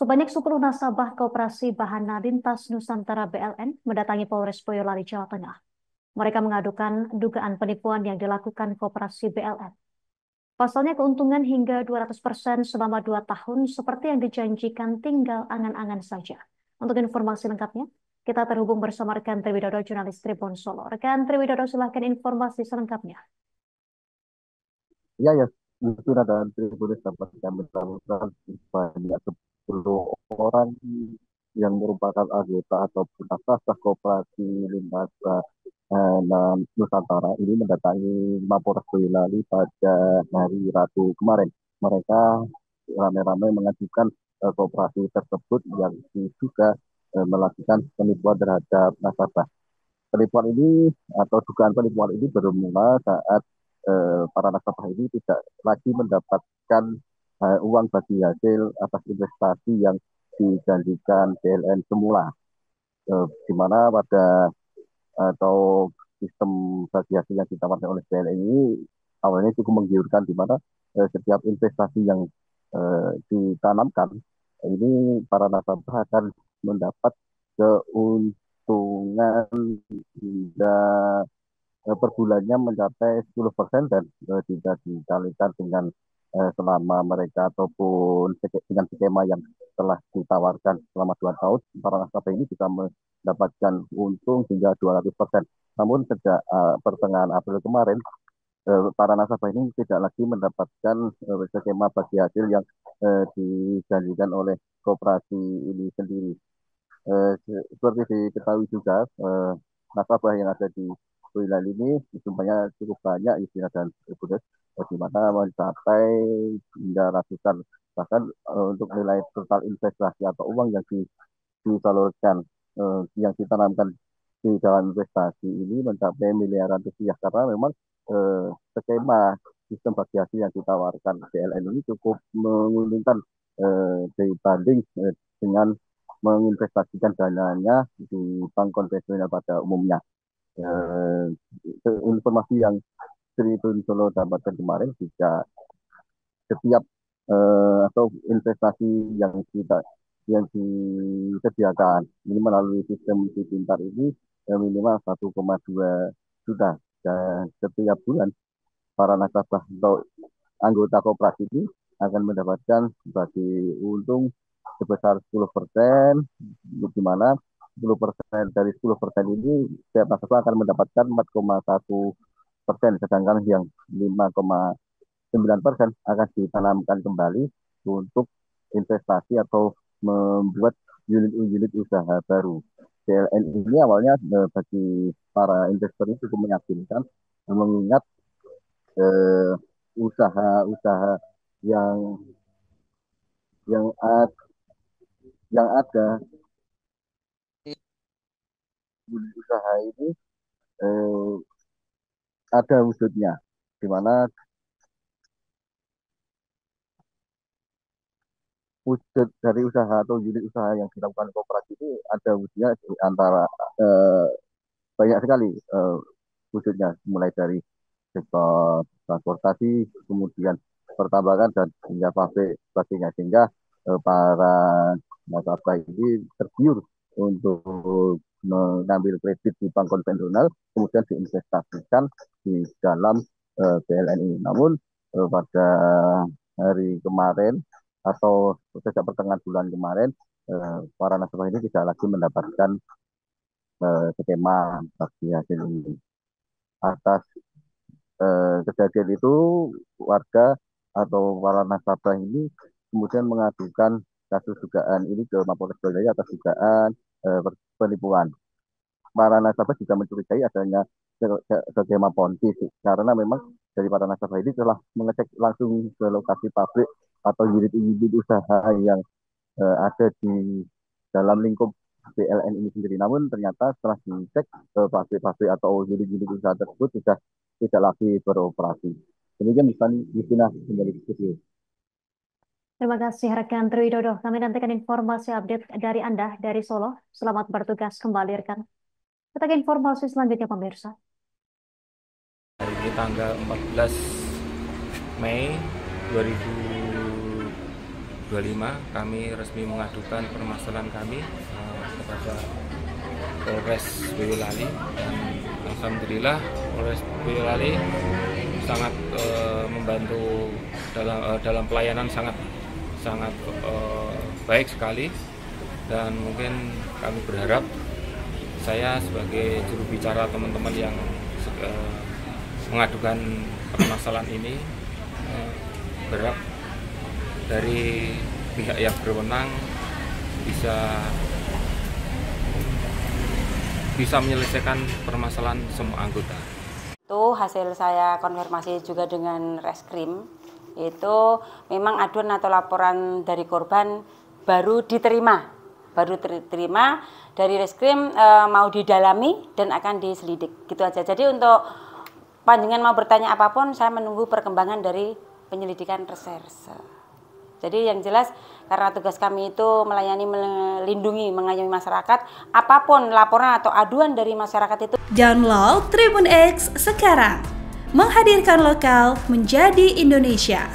Sebanyak 10 nasabah Koperasi Bahana Lintas Nusantara BLN mendatangi Polres Boyolali, Jawa Tengah. Mereka mengadukan dugaan penipuan yang dilakukan Koperasi BLN. Pasalnya keuntungan hingga 200% selama 2 tahun seperti yang dijanjikan tinggal angan-angan saja. Untuk informasi lengkapnya, kita terhubung bersama rekan Triwidodo, jurnalis Tribun Solo. Rekan Triwidodo, silahkan informasi selengkapnya. Iya ya, mungkin ada Tribunnews dapat kami lakukan sebanyak 10 orang yang merupakan anggota ataupun nasabah Koperasi Lintas Nusantara ini mendatangi Mapolres Boyolali pada hari Rabu kemarin. Mereka ramai-ramai mengajukan koperasi tersebut yang diduga melakukan penipuan terhadap nasabah. Penipuan ini atau dugaan penipuan ini bermula saat para nasabah ini tidak lagi mendapatkan uang bagi hasil atas investasi yang dijanjikan PLN semula, di mana pada atau sistem bagi hasil yang ditawarkan oleh PLN ini awalnya cukup menggiurkan, di mana setiap investasi yang ditanamkan ini para nasabah akan mendapat keuntungan hingga per bulannya mencapai 10% dan jika dikalikan dengan selama mereka ataupun dengan skema yang telah ditawarkan selama 2 tahun, para nasabah ini bisa mendapatkan untung hingga 200%. Namun sejak pertengahan April kemarin, para nasabah ini tidak lagi mendapatkan skema bagi hasil yang dijanjikan oleh koperasi ini sendiri. Seperti diketahui juga, nasabah yang ada di wilayah ini jumlahnya cukup banyak, istilah dan Tribunnews, di mana mencapai hingga ratusan, bahkan untuk nilai total investasi atau uang yang disalurkan, yang ditanamkan di dalam investasi ini mencapai miliaran rupiah, karena memang skema sistem bagi hasil yang ditawarkan BLN ini cukup menguntungkan dibanding dengan menginvestasikan dananya di bank konvensional pada umumnya. Eh, Informasi yang Tribun Solo dapatkan kemarin, jika setiap atau investasi yang disediakan ini melalui sistem Si Pintar ini minimal 1,2 juta, dan setiap bulan para nasabah atau anggota koperasi ini akan mendapatkan bagi untung sebesar 10%, di mana 10% dari 10% ini setiap nasabah akan mendapatkan 4,1%, sedangkan yang 5,9% akan ditanamkan kembali untuk investasi atau membuat unit-unit usaha baru. CLN ini awalnya bagi para investor itu cukup meyakinkan, mengingat eh, usaha-usaha yang yang ad, yang ada unit usaha ini eh, ada wujudnya, di mana wujud dari usaha atau unit usaha yang dilakukan koperasi itu ada wujudnya di antara eh, banyak sekali wujudnya, mulai dari sektor transportasi, kemudian pertambangan dan hingga pabrik sebagainya, sehingga para nasabah ini tergiur untuk mengambil kredit di bank konvensional, kemudian diinvestasikan di dalam BLN ini. Namun pada hari kemarin atau sejak pertengahan bulan kemarin, para nasabah ini tidak lagi mendapatkan skema bagi hasil ini. Atas kejadian itu, warga atau para nasabah ini kemudian mengadukan kasus dugaan ini ke Mapolres Boyolali atas dugaan penipuan. Para nasabah juga mencurigai adanya skema ponzi, karena memang dari para nasabah ini telah mengecek langsung ke lokasi pabrik atau unit-unit usaha yang ada di dalam lingkup BLN ini sendiri. Namun ternyata setelah dicek, pabrik-pabrik atau unit-unit usaha tersebut sudah tidak lagi beroperasi. Demikian bisa Justina kembali ke studio. Terima kasih rekan Triwidodo. Kami nantikan informasi update dari Anda dari Solo. Selamat bertugas kembali rekan. Kita ke informasi selanjutnya pemirsa. Hari ini tanggal 14 Mei 2023 25 kami resmi mengadukan permasalahan kami kepada Polres Boyolali, dan alhamdulillah Polres Boyolali sangat membantu dalam pelayanan sangat baik sekali, dan mungkin kami berharap, saya sebagai juru bicara teman-teman yang mengadukan permasalahan ini, berharap dari pihak yang berwenang bisa menyelesaikan permasalahan semua anggota. Itu hasil saya konfirmasi juga dengan Reskrim, itu memang aduan atau laporan dari korban baru diterima dari Reskrim, mau didalami dan akan diselidik, gitu aja. Jadi untuk panjenengan mau bertanya apapun, saya menunggu perkembangan dari penyelidikan reserse. Jadi yang jelas, karena tugas kami itu melayani, melindungi, mengayomi masyarakat, apapun laporan atau aduan dari masyarakat itu. Download Tribun X sekarang, menghadirkan lokal menjadi Indonesia.